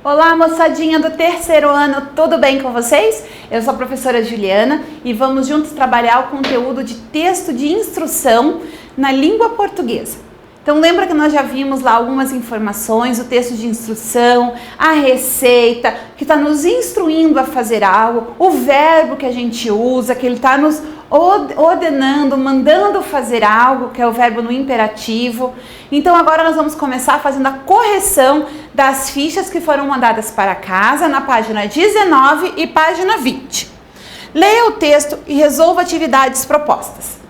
Olá, moçadinha do terceiro ano, tudo bem com vocês? Eu sou a professora Juliana e vamos juntos trabalhar o conteúdo de texto de instrução na língua portuguesa. Então lembra que nós já vimos lá algumas informações, o texto de instrução, a receita, que está nos instruindo a fazer algo, o verbo que a gente usa, que ele está nos ordenando, mandando fazer algo, que é o verbo no imperativo. Então agora nós vamos começar fazendo a correção das fichas que foram mandadas para casa na página 19 e página 20. Leia o texto e resolva atividades propostas.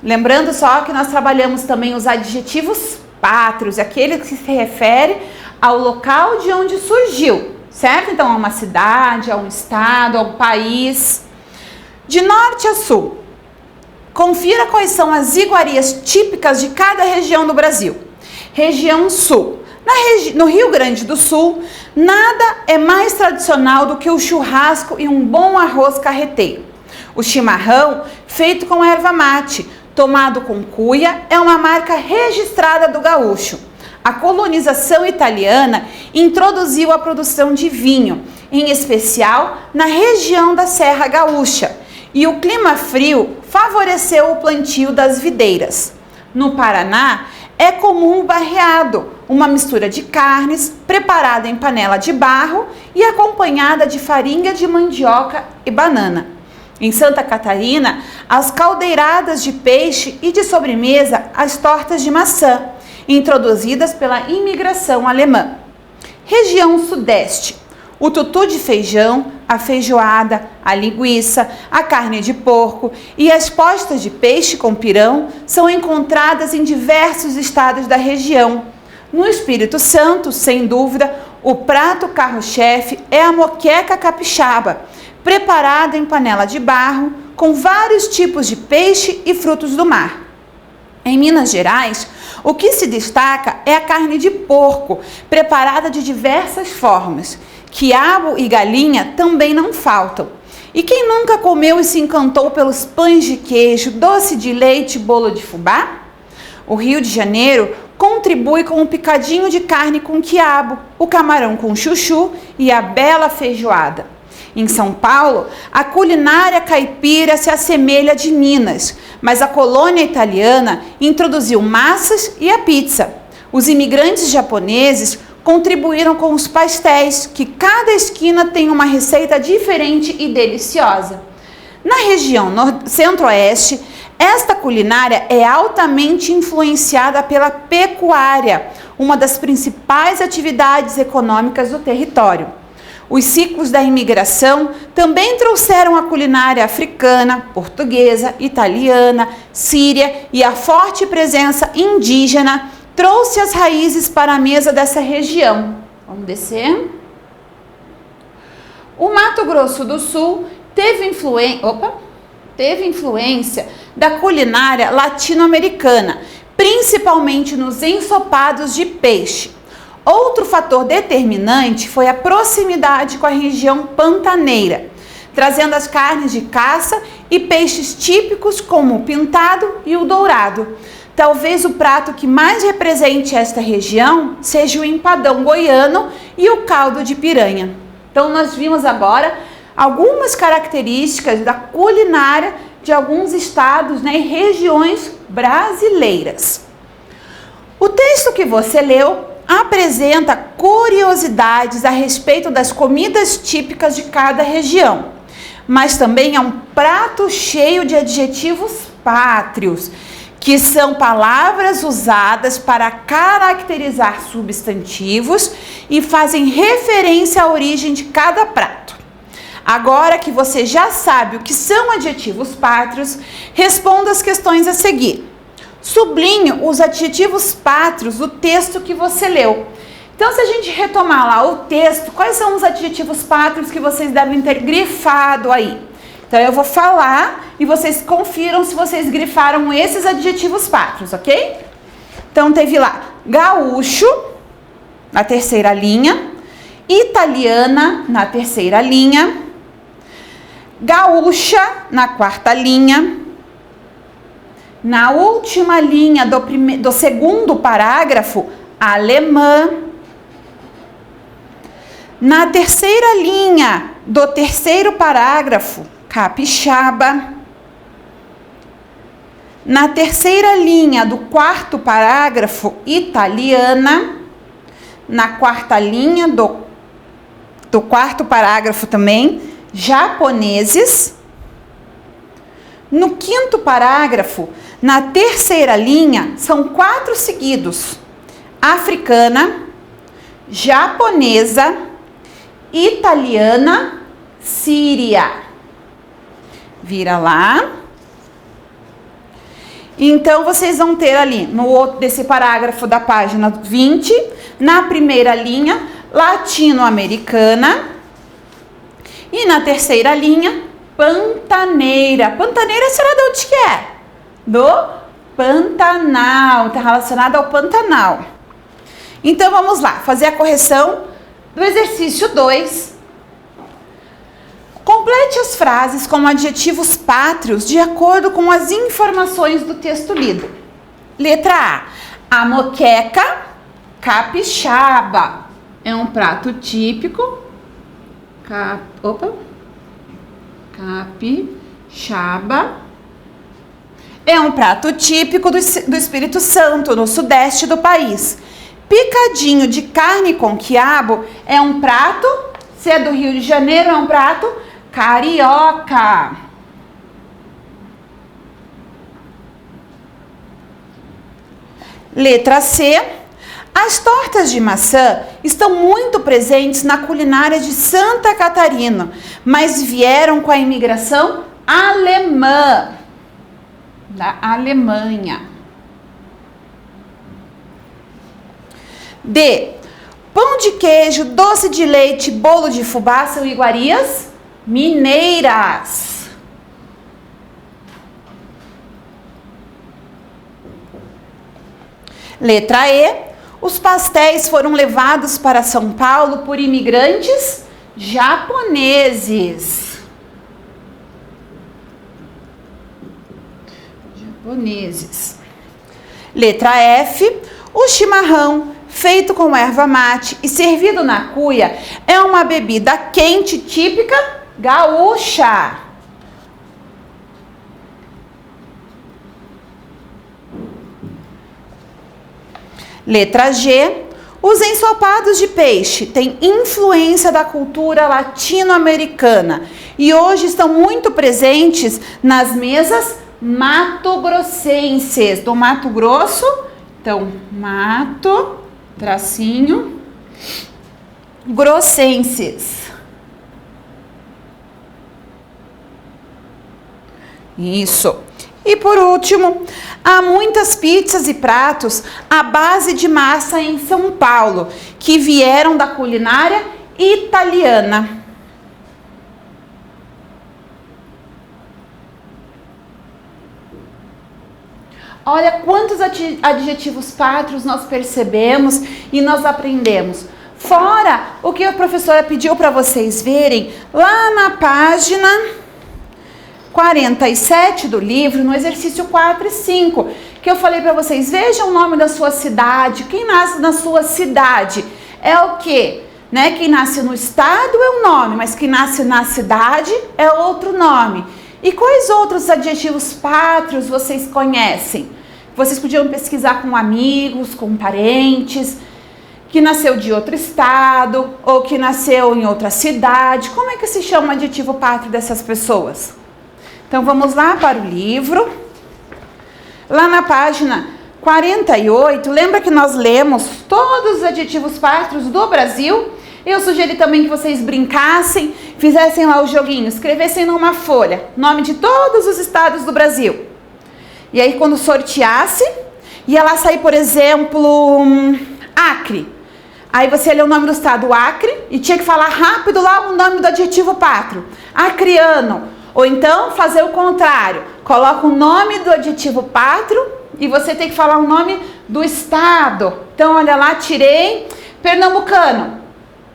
Lembrando só que nós trabalhamos também os adjetivos pátrios, aquele que se refere ao local de onde surgiu, certo? Então, a uma cidade, a um estado, a um país. De norte a sul, confira quais são as iguarias típicas de cada região do Brasil. Região sul. No Rio Grande do Sul, nada é mais tradicional do que o churrasco e um bom arroz carreteiro. O chimarrão, feito com erva mate, tomado com cuia, é uma marca registrada do gaúcho. A colonização italiana introduziu a produção de vinho, em especial na região da Serra Gaúcha, e o clima frio favoreceu o plantio das videiras. No Paraná, é comum o barreado, uma mistura de carnes preparada em panela de barro e acompanhada de farinha de mandioca e banana. Em Santa Catarina, as caldeiradas de peixe e de sobremesa, as tortas de maçã, introduzidas pela imigração alemã. Região Sudeste. O tutu de feijão, a feijoada, a linguiça, a carne de porco e as postas de peixe com pirão são encontradas em diversos estados da região. No Espírito Santo, sem dúvida, o prato carro-chefe é a moqueca capixaba, preparada em panela de barro, com vários tipos de peixe e frutos do mar. Em Minas Gerais, o que se destaca é a carne de porco, preparada de diversas formas. Quiabo e galinha também não faltam. E quem nunca comeu e se encantou pelos pães de queijo, doce de leite e bolo de fubá? O Rio de Janeiro contribui com o picadinho de carne com quiabo, o camarão com chuchu e a bela feijoada. Em São Paulo, a culinária caipira se assemelha de Minas, mas a colônia italiana introduziu massas e a pizza. Os imigrantes japoneses contribuíram com os pastéis, que cada esquina tem uma receita diferente e deliciosa. Na região centro-oeste, esta culinária é altamente influenciada pela pecuária, uma das principais atividades econômicas do território. Os ciclos da imigração também trouxeram a culinária africana, portuguesa, italiana, síria, e a forte presença indígena trouxe as raízes para a mesa dessa região. Vamos descer. O Mato Grosso do Sul teve influência da culinária latino-americana, principalmente nos ensopados de peixe. Outro fator determinante foi a proximidade com a região pantaneira, trazendo as carnes de caça e peixes típicos como o pintado e o dourado. Talvez o prato que mais represente esta região seja o empadão goiano e o caldo de piranha. Então nós vimos agora algumas características da culinária de alguns estados, e regiões brasileiras. O texto que você leu apresenta curiosidades a respeito das comidas típicas de cada região, mas também é um prato cheio de adjetivos pátrios, que são palavras usadas para caracterizar substantivos e fazem referência à origem de cada prato. Agora que você já sabe o que são adjetivos pátrios, responda as questões a seguir. Sublinhe os adjetivos pátrios do texto que você leu. Então, se a gente retomar lá o texto, quais são os adjetivos pátrios que vocês devem ter grifado aí? Então, eu vou falar e vocês confiram se vocês grifaram esses adjetivos pátrios, ok? Então, teve lá gaúcho, na terceira linha, italiana, na terceira linha, gaúcha, na quarta linha. Na última linha do segundo parágrafo, alemã. Na terceira linha do terceiro parágrafo, capixaba. Na terceira linha do quarto parágrafo, italiana. Na quarta linha do quarto parágrafo também, japoneses. No quinto parágrafo, na terceira linha, são 4 seguidos: africana, japonesa, italiana, síria. Vira lá. Então, vocês vão ter ali, desse parágrafo da página 20, na primeira linha, latino-americana. E na terceira linha, pantaneira. Pantaneira será de onde que é? Do Pantanal. Está relacionado ao Pantanal. Então, vamos lá, fazer a correção do exercício 2. Complete as frases com adjetivos pátrios de acordo com as informações do texto lido. Letra A. A moqueca capixaba é um prato típico. Capixaba é um prato típico do Espírito Santo, no sudeste do país. Picadinho de carne com quiabo é um prato, se é do Rio de Janeiro, é um prato carioca. Letra C. As tortas de maçã estão muito presentes na culinária de Santa Catarina, mas vieram com a imigração alemã, da Alemanha. D. Pão de queijo, doce de leite, bolo de fubá são iguarias mineiras. Letra E. Os pastéis foram levados para São Paulo por imigrantes japoneses. Letra F. O chimarrão, feito com erva mate e servido na cuia, é uma bebida quente típica gaúcha. Letra G. Os ensopados de peixe têm influência da cultura latino-americana e hoje estão muito presentes nas mesas mato-grossenses. Do Mato Grosso, então, mato, tracinho, grossenses. Isso. E por último, há muitas pizzas e pratos à base de massa em São Paulo, que vieram da culinária italiana. Olha quantos adjetivos pátrios nós percebemos e nós aprendemos. Fora o que a professora pediu para vocês verem lá na página 47 do livro, no exercício 4 e 5, que eu falei para vocês, vejam o nome da sua cidade, quem nasce na sua cidade é o quê? Né? Quem nasce no estado é um nome, mas quem nasce na cidade é outro nome. E quais outros adjetivos pátrios vocês conhecem? Vocês podiam pesquisar com amigos, com parentes, que nasceu de outro estado, ou que nasceu em outra cidade. Como é que se chama o adjetivo pátrio dessas pessoas? Então, vamos lá para o livro. Lá na página 48, lembra que nós lemos todos os adjetivos pátrios do Brasil? Eu sugeri também que vocês brincassem, fizessem lá o joguinho, escrevessem numa folha, nome de todos os estados do Brasil. E aí, quando sorteasse, ia lá sair, por exemplo, Acre. Aí você lê o nome do estado, Acre, e tinha que falar rápido lá o nome do adjetivo pátrio. Acreano. Ou então, fazer o contrário. Coloca o nome do adjetivo pátrio e você tem que falar o nome do estado. Então, olha lá, tirei pernambucano.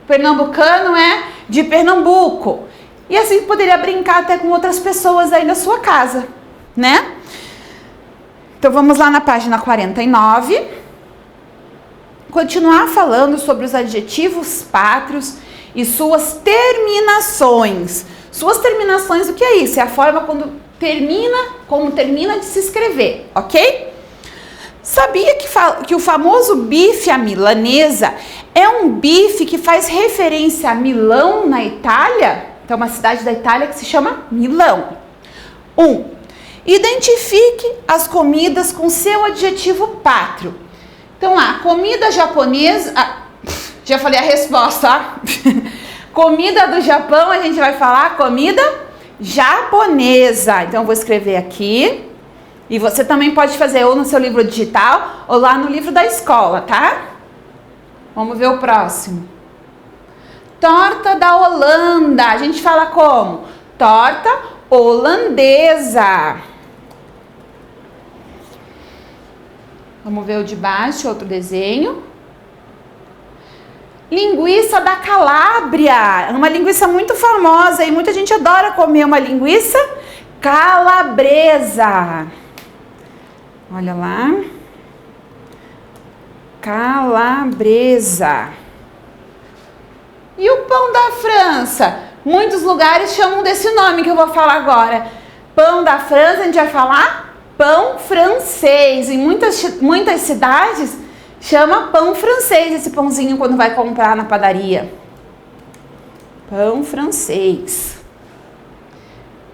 Pernambucano é de Pernambuco. E assim poderia brincar até com outras pessoas aí na sua casa, né? Então, vamos lá na página 49. Continuar falando sobre os adjetivos pátrios e suas terminações. Suas terminações, o que é isso? É a forma como termina de se escrever, ok? Sabia que o famoso bife à milanesa é um bife que faz referência a Milão, na Itália? Então, uma cidade da Itália que se chama Milão. 1. Identifique as comidas com seu adjetivo pátrio. Então, lá, comida japonesa... já falei a resposta, ó. Comida do Japão, a gente vai falar comida japonesa. Então, eu vou escrever aqui. E você também pode fazer ou no seu livro digital ou lá no livro da escola, tá? Vamos ver o próximo. Torta da Holanda. A gente fala como? Torta holandesa. Vamos ver o de baixo, outro desenho. Linguiça da Calábria. Uma linguiça muito famosa e muita gente adora comer uma linguiça calabresa. Olha lá. Calabresa. E o pão da França? Muitos lugares chamam desse nome que eu vou falar agora. Pão da França, a gente vai falar pão francês. Em muitas cidades chama pão francês esse pãozinho quando vai comprar na padaria. Pão francês.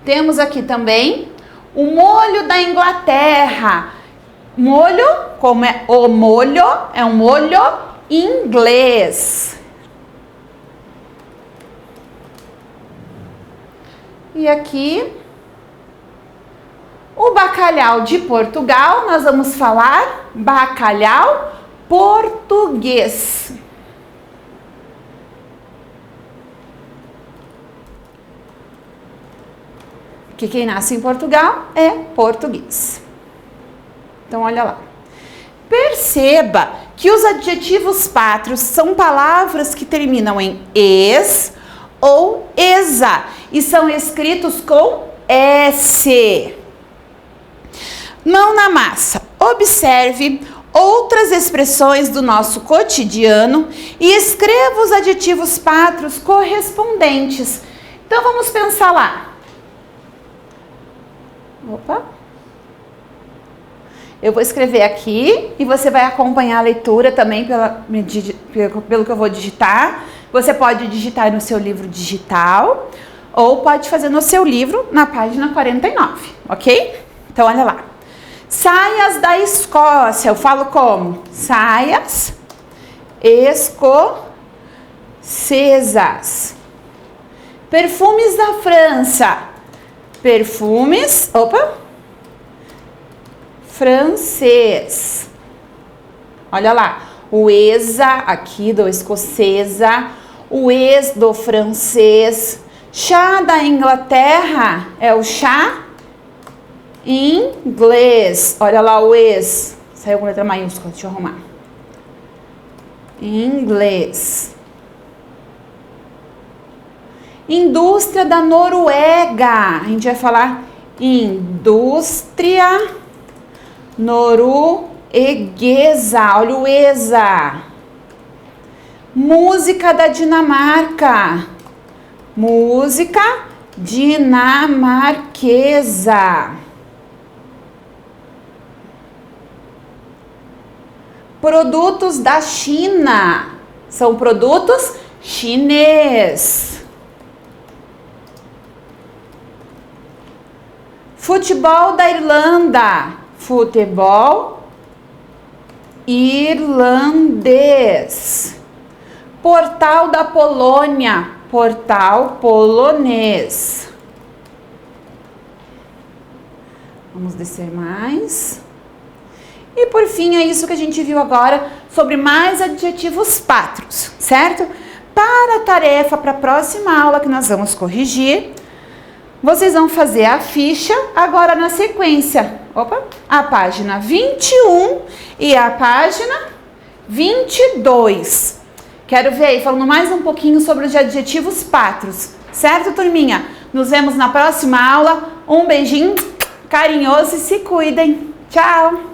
Temos aqui também o molho da Inglaterra. Molho, como é o molho, é um molho inglês. E aqui, o bacalhau de Portugal, nós vamos falar bacalhau português. Que quem nasce em Portugal é português. Então, olha lá. Perceba que os adjetivos pátrios são palavras que terminam em es ou esa e são escritos com S. Mão na massa. Observe outras expressões do nosso cotidiano e escreva os adjetivos pátrios correspondentes. Então, vamos pensar lá. Opa! Eu vou escrever aqui e você vai acompanhar a leitura também pelo que eu vou digitar. Você pode digitar no seu livro digital ou pode fazer no seu livro na página 49, ok? Então, olha lá. Saias da Escócia, eu falo como? Saias escocesas. Perfumes da França. Perfumes, francês. Olha lá, o ESA aqui do escocesa, o ex do francês. Chá da Inglaterra é o chá inglês. Olha lá o ex. Saiu com letra maiúscula, deixa eu arrumar. Inglês. Indústria da Noruega. A gente vai falar indústria norueguesa. Olha o ESA. Música da Dinamarca. Música dinamarquesa. Produtos da China. São produtos chinês. Futebol da Irlanda. Futebol irlandês. Portal da Polônia. Portal polonês. Vamos descer mais. E por fim, é isso que a gente viu agora sobre mais adjetivos pátrios, certo? Para a tarefa, para a próxima aula que nós vamos corrigir, vocês vão fazer a ficha agora na sequência. A página 21 e a página 22. Quero ver aí, falando mais um pouquinho sobre os adjetivos pátrios. Certo, turminha? Nos vemos na próxima aula. Um beijinho carinhoso e se cuidem. Tchau!